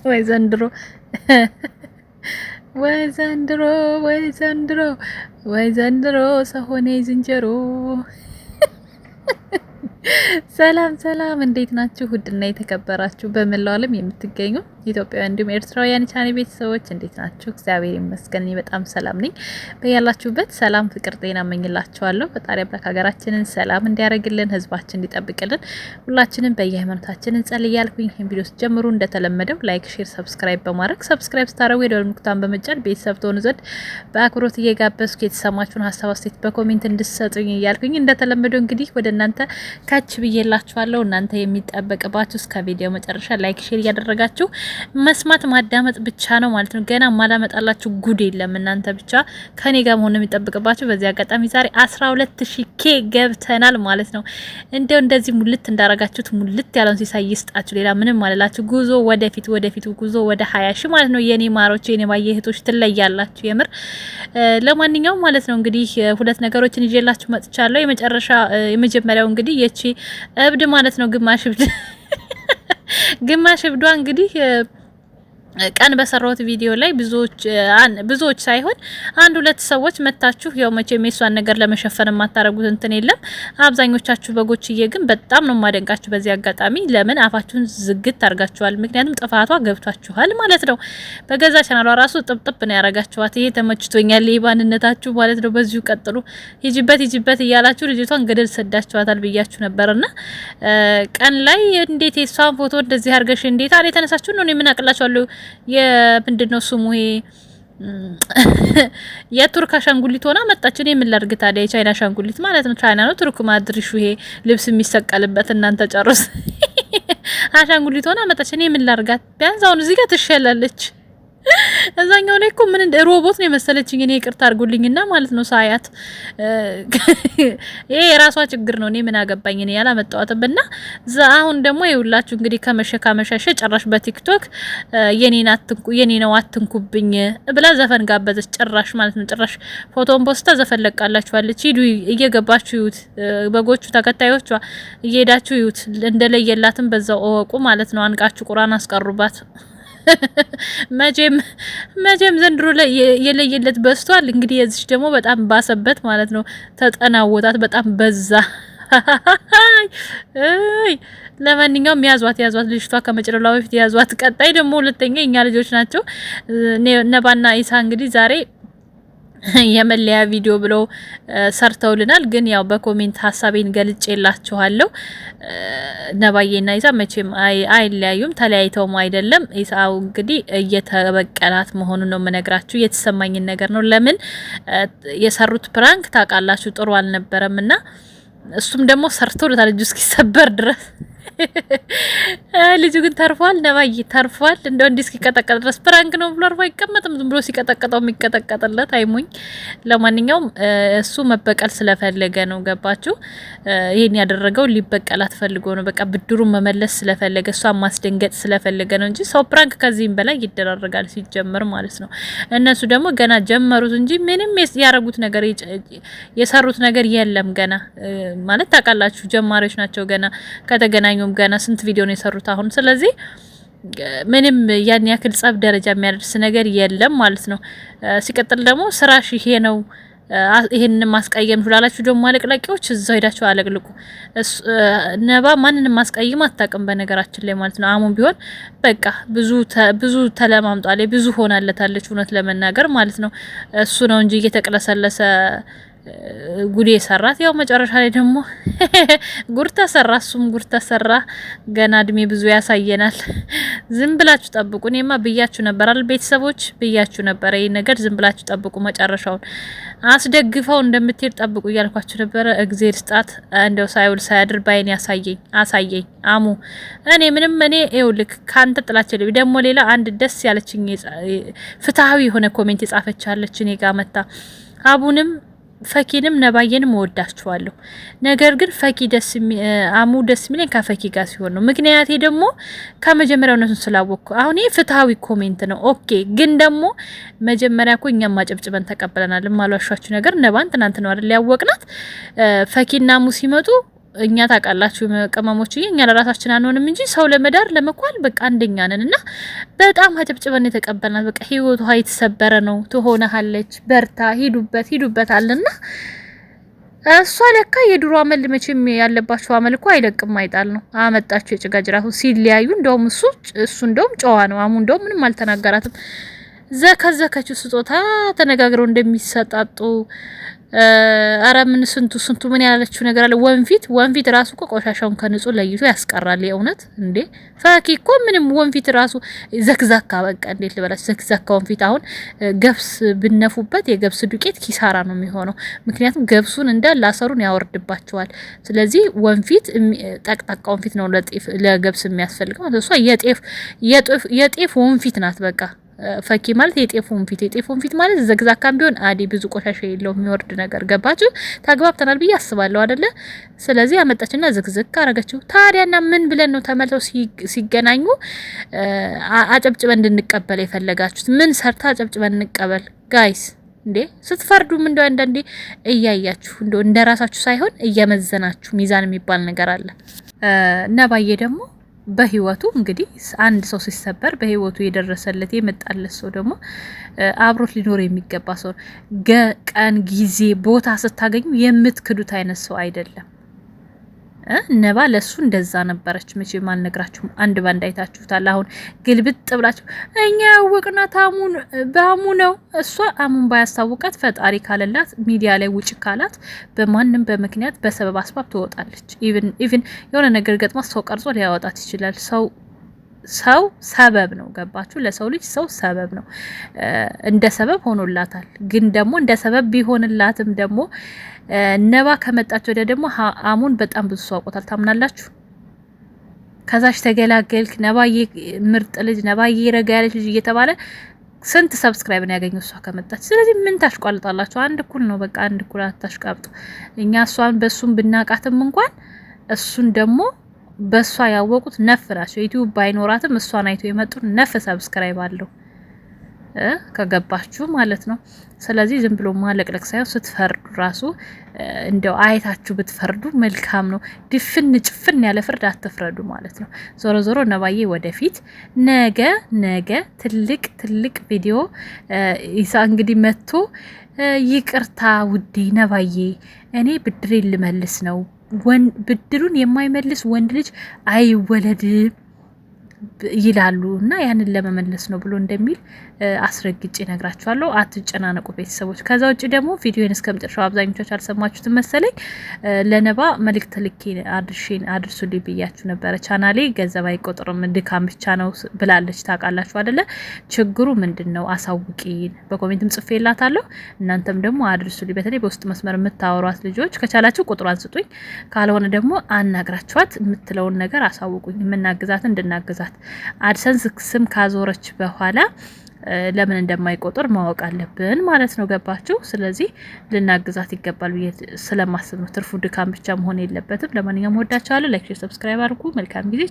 ወይ ዘንድሮ ወይ ዘንድሮ ወይ ዘንድሮ ወይ ዘንድሮ ሰው ሆነ ዝንጀሮ። ሰላም ሰላም፣ እንዴት ናችሁ? ውድና የተከበራችሁ በመላው ዓለም የምትገኙ ኢትዮጵያውያን እንዲሁም ኤርትራውያን ቻኔ ቤተሰቦች እንዴት ናችሁ? እግዚአብሔር ይመስገን እኔ በጣም ሰላም ነኝ። በያላችሁበት ሰላም፣ ፍቅር፣ ጤና እመኝላችኋለሁ። ፈጣሪ አምላክ ሀገራችንን ሰላም እንዲያደርግልን፣ ህዝባችን እንዲጠብቅልን ሁላችንም በየሃይማኖታችን እንጸልይ እያልኩኝ ይህን ቪዲዮ ጀምሩ እንደተለመደው ላይክ፣ ሼር፣ ሰብስክራይብ በማድረግ ሰብስክራይብ ስታደርጉ የደወል ምልክቱን በመጫን ቤተሰብ ትሆኑ ዘንድ በአክብሮት እየጋበዝኩ የተሰማችሁን ሀሳብ አስተያየት በኮሜንት እንድትሰጡኝ እያልኩኝ እንደተለመደው እንግዲህ ወደ እናንተ ካች ብዬላችኋለሁ። እናንተ የሚጠበቅባችሁ እስከ ቪዲዮ መጨረሻ ላይክ ሼር እያደረጋችሁ መስማት ማዳመጥ ብቻ ነው ማለት ነው። ገና ማላመጣላችሁ ጉድ የለም። እናንተ ብቻ ከኔ ጋር መሆን የሚጠብቅባችሁ። በዚህ አጋጣሚ ዛሬ 12000 ኬ ገብተናል ማለት ነው። እንደው እንደዚህ ሙልት እንዳረጋችሁት ሙልት ያለውን ሲሳይ ይስጣችሁ። ሌላ ምንም አልላችሁ። ጉዞ ወደፊት ወደፊት፣ ጉዞ ወደ 20 ሺህ ማለት ነው። የኔ ማሮች፣ የኔ ባየ እህቶች ትለያላችሁ የምር። ለማንኛውም ማለት ነው እንግዲህ ሁለት ነገሮችን ይዤላችሁ መጥቻለሁ። የመጀመሪያው እንግዲህ የቺ እብድ ማለት ነው ግማሽ እብድ ግማሽ እብዷ እንግዲህ ቀን በሰራሁት ቪዲዮ ላይ ብዙዎች ሳይሆን አንድ ሁለት ሰዎች መታችሁ ያው መቼም የሷን ነገር ለመሸፈን የማታረጉት እንትን የለም። አብዛኞቻችሁ በጎችዬ ግን በጣም ነው ማደንቃችሁ። በዚህ አጋጣሚ ለምን አፋችሁን ዝግት አርጋችኋል? ምክንያቱም ጥፋቷ ገብቷችኋል ማለት ነው። በገዛ ቻናሏ ራሱ ጥብጥብ ነው ያረጋችኋት። ይሄ ተመችቶኛል፣ የባንነታችሁ ማለት ነው። በዚሁ ቀጥሉ፣ ሂጂበት እያላችሁ ልጅቷን ገደል ሰዳችኋታል ብያችሁ ነበርና ቀን ላይ እንዴት የሷን ፎቶ እንደዚህ አርገሽ እንዴት አለ የተነሳችሁ ነው? ምን አቅላችኋለሁ? የምንድነው ስሙ ይሄ የቱርክ አሻንጉሊት ሆና መጣች። እኔ ምን ላድርግ ታዲያ? የቻይና አሻንጉሊት ማለት ነው። ቻይና ነው ቱርክ ማድሪሹ ይሄ ልብስ የሚሰቀልበት እናንተ ጨርስ። አሻንጉሊት ሆና መጣች። እኔ ምን ላድርጋት? ቢያንስ አሁን እዚህ ጋር ትሸላለች። እዛኛው ላይ እኮ ምን ሮቦት ነው የመሰለችኝ። እኔ ይቅርታ አድርጉልኝና ማለት ነው ሳያት ይሄ የራሷ ችግር ነው። እኔ ምን አገባኝ? እኔ ያላመጣዋትም እና አሁን ደግሞ ይውላችሁ እንግዲህ ከመሸሻ ጭራሽ በቲክቶክ የኔ ነው አትንኩብኝ ብላ ዘፈን ጋበዘች። ጭራሽ ማለት ነው ጭራሽ ፎቶን ፖስታ ዘፈን ለቃላችኋለች። ሂዱ እየገባችሁ ይዩት። በጎቹ ተከታዮቿ እየሄዳችሁ ይዩት። እንደለየላትም በዛው እወቁ ማለት ነው። አንቃችሁ ቁርአን አስቀሩባት። መቼም ዘንድሮ ላይ የለየለት በስቷል። እንግዲህ የዚች ደግሞ በጣም ባሰበት ማለት ነው። ተጠናወታት፣ በጣም በዛ። ለማንኛውም ያዟት ልጅቷ ከመጨረሻው በፊት ያዟት። ቀጣይ ደግሞ ሁለተኛ እኛ ልጆች ናቸው ነባና ኢሳ እንግዲህ ዛሬ የመለያ ቪዲዮ ብለው ሰርተውልናል። ግን ያው በኮሜንት ሀሳቤን ገልጬላችኋለሁ። ነባዬና ኢሳ መቼም አይለያዩም፣ ተለያይተውም አይደለም። ኢሳው እንግዲህ እየተበቀላት መሆኑን ነው የምነግራችሁ። የተሰማኝን ነገር ነው። ለምን የሰሩት ፕራንክ ታውቃላችሁ፣ ጥሩ አልነበረምና እሱም ደግሞ ሰርቶልታል እጁ እስኪሰበር ድረስ። ልጁ ግን ተርፏል። ነባዬ ተርፏል። እንደው እንዲህ እስኪቀጠቀጥ ድረስ ፕራንክ ነው ብሎ አርፎ አይቀመጥም። ዝም ብሎ ሲቀጠቀጠው የሚቀጠቀጥለት አይሞኝ። ለማንኛውም እሱ መበቀል ስለፈለገ ነው። ገባችሁ? ይሄን ያደረገው ሊበቀላት ፈልጎ ነው። በቃ ብድሩን መመለስ ስለፈለገ፣ እሷን ማስደንገጥ ስለፈለገ ነው እንጂ ሰው ፕራንክ ከዚህም በላይ ይደራረጋል ሲጀምር ማለት ነው። እነሱ ደግሞ ገና ጀመሩት እንጂ ምንም ያረጉት ነገር የሰሩት ነገር የለም ገና ማለት ታውቃላችሁ፣ ጀማሪዎች ናቸው ገና ከተገናኙ ገና ስንት ቪዲዮ ነው የሰሩት አሁን። ስለዚህ ምንም ያን ያክል ጸብ ደረጃ የሚያደርስ ነገር የለም ማለት ነው። ሲቀጥል ደግሞ ስራሽ ይሄ ነው፣ ይሄንን ማስቀየም ሁላላችሁ ደግሞ አለቅላቂዎች እዛው ሄዳችሁ አለቅልቁ። ነባ ማንንም ማስቀየም አታውቅም በነገራችን ላይ ማለት ነው። አሙን ቢሆን በቃ ብዙ ተለማምጧል፣ ብዙ ሆናለታለች እውነት ለመናገር ማለት ነው። እሱ ነው እንጂ እየተቀለሰለሰ ጉዴ ሰራት። ያው መጨረሻ ላይ ደግሞ ጉር ተሰራ፣ እሱም ጉር ተሰራ። ገና እድሜ ብዙ ያሳየናል። ዝም ብላችሁ ጠብቁ። እኔማ ብያችሁ ነበር አይደል ቤተሰቦች፣ ብያችሁ ነበር። ይሄ ነገር ዝም ብላችሁ ጠብቁ፣ መጨረሻውን አስደግፈው እንደምትሄድ ጠብቁ እያልኳችሁ ነበረ። እግዜር ስጣት እንደው ሳይውል ሳያድር ባይን አሳየኝ አሙ። እኔ ይኸውልህ ካንተ ጥላቸው ደግሞ ሌላ አንድ ደስ ያለችኝ ፍትሃዊ የሆነ ኮሜንት የጻፈቻለች እኔ ጋር መታ አቡንም ፈኪንም ነባዬንም ወዳችኋለሁ። ነገር ግን አሙ ደስ የሚለኝ ከፈኪ ጋር ሲሆን ነው። ምክንያቴ ደግሞ ከመጀመሪያው እነሱን ስላወቅኩ። አሁን ይሄ ፍትሃዊ ኮሜንት ነው ኦኬ። ግን ደግሞ መጀመሪያ እኮ እኛም ማጨብጭበን ተቀበለናል። ማሏሻችሁ ነገር ነባን ትናንት ነው አይደል ያወቅናት። ፈኪና አሙ ሲመጡ እኛ ታውቃላችሁ ቅመሞች እኛ ለራሳችን አንሆንም እንጂ ሰው ለመዳር ለመኳል በቃ አንደኛ ነን። እና በጣም አጨብጭበን የተቀበልናት በቃ ህይወቷ የተሰበረ ነው ትሆነሃለች፣ በርታ፣ ሂዱበት አለና እሷ ለካ የድሮ አመል መቼም ያለባቸው አመል እኮ አይለቅም አይጣል ነው። አመጣችሁ የጭጋጅ ራሱ ሲለያዩ እንደውም እሱ እንደውም ጨዋ ነው። አሙ እንደውም ምንም አልተናገራትም። ዘከዘከችው ስጦታ ተነጋግረው እንደሚሰጣጡ አረ ምን ስንቱ ምን ያላለችው ነገር አለ። ወንፊት ራሱ እኮ ቆሻሻውን ከንጹህ ለይቶ ያስቀራል። የእውነት እንዴ ፈኪ እኮ ምንም ወንፊት ራሱ ዘክዛካ በቃ እንዴት ልበላች ዘክዛካ ወንፊት። አሁን ገብስ ብነፉበት የገብስ ዱቄት ኪሳራ ነው የሚሆነው። ምክንያቱም ገብሱን እንዳለ አሰሩን ያወርድባቸዋል። ስለዚህ ወንፊት ጠቅጣቃ ወንፊት ነው ለገብስ የሚያስፈልገው። እሷ የጤፍ ወንፊት ናት በቃ ፈኪ ማለት የጤፍ ወንፊት ማለት ዘግዛካም ቢሆን አዲ ብዙ ቆሻሻ የለው የሚወርድ ነገር ገባችሁ? ተግባብተናል ብዬ አስባለሁ አይደለ? ስለዚህ አመጣችና ዝግዝግ አረገችው። ታዲያና ምን ብለን ነው ተመልሰው ሲገናኙ አጨብጭበን እንድንቀበል የፈለጋችሁት? ምን ሰርታ አጨብጭበን እንቀበል ጋይስ? እንዴ ስትፈርዱም እንደው አንዳንዴ እያያችሁ እንደው እንደራሳችሁ ሳይሆን እየመዘናችሁ ሚዛን የሚባል ነገር አለ። ነባዬ ደግሞ በህይወቱ እንግዲህ አንድ ሰው ሲሰበር በህይወቱ የደረሰለት የመጣለት ሰው ደግሞ አብሮት ሊኖር የሚገባ ሰው ቀን ጊዜ ቦታ ስታገኙ የምትክዱት አይነት ሰው አይደለም። ነባ ለሱ እንደዛ ነበረች። መቼም አልነግራችሁም፣ አንድ ባንድ አይታችሁታል። አሁን ግልብጥ ብላችሁ እኛ ያወቅናት በአሙ ነው። እሷ አሙን ባያስታውቃት ፈጣሪ ካለላት ሚዲያ ላይ ውጭ ካላት በማንም በምክንያት በሰበብ አስባብ ትወጣለች። ኢቭን የሆነ ነገር ገጥማ ሰው ቀርጾ ሊያወጣት ይችላል። ሰው ሰበብ ነው። ገባችሁ? ለሰው ልጅ ሰው ሰበብ ነው። እንደ ሰበብ ሆኖላታል። ግን ደግሞ እንደ ሰበብ ቢሆንላትም ደግሞ ነባ ከመጣች ወዲያ ደግሞ አሙን በጣም ብዙ ሰው አውቆታል። ታምናላችሁ? ከዛሽ ተገላገልክ፣ ነባዬ ምርጥ ልጅ፣ ነባዬ ረጋ ያለች ልጅ እየተባለ ስንት ሰብስክራይብ ነው ያገኘው እሷ ከመጣች። ስለዚህ ምን ታሽቋልጣላችሁ? አንድ እኩል ነው በቃ አንድ እኩል አታሽቃብጡ። እኛ እሷን በሱም ብናቃትም እንኳን እሱን ደግሞ በሷ ያወቁት ነፍ ናቸው። ዩቲዩብ ባይኖራትም እሷን አይቶ የመጡ ነፍ ሰብስክራይብ አለው ከገባችሁ ማለት ነው። ስለዚህ ዝም ብሎ ማለቅለቅ ሳይሆን ስትፈርዱ ራሱ እንደው አይታችሁ ብትፈርዱ መልካም ነው። ድፍን ጭፍን ያለ ፍርድ አትፍረዱ ማለት ነው። ዞሮ ነባዬ ወደፊት ነገ ትልቅ ቪዲዮ ኢሳ እንግዲህ መጥቶ ይቅርታ ውዴ ነባዬ እኔ ብድሬ ልመልስ ነው፣ ብድሩን የማይመልስ ወንድ ልጅ አይወለድ ይላሉ እና ያንን ለመመለስ ነው ብሎ እንደሚል አስረግጬ ነግራችኋለሁ። አትጨናነቁ ቤተሰቦች። ከዛ ውጭ ደግሞ ቪዲዮን እስከመጨረሻው አብዛኞቻችሁ አልሰማችሁትም መሰለኝ። ለነባ መልእክት ልኬ አድርሱልኝ ብያችሁ ነበረ። ቻናሌ ገንዘብ አይቆጥርም ድካም ብቻ ነው ብላለች። ታውቃላችሁ አይደለ? ችግሩ ምንድነው? አሳውቂን። በኮሜንትም ጽፌላታለሁ። እናንተም ደግሞ አድርሱልኝ። በተለይ በውስጥ መስመር የምታወሯት ልጆች ከቻላችሁ ቁጥሯን ስጡኝ፣ ካልሆነ ደግሞ አናግራችኋት የምትለውን ነገር አሳውቁኝ። የምናግዛት እንድናግዛት አድሰንስ ስም ካዞረች በኋላ ለምን እንደማይቆጥር ማወቅ አለብን ማለት ነው። ገባችሁ? ስለዚህ ልናግዛት ይገባል ብዬ ስለማስብ ነው። ትርፉ ድካም ብቻ መሆን የለበትም። ለማንኛውም ወዳችኋለሁ። ላይክ፣ ሰብስክራይብ አድርጉ። መልካም ጊዜ።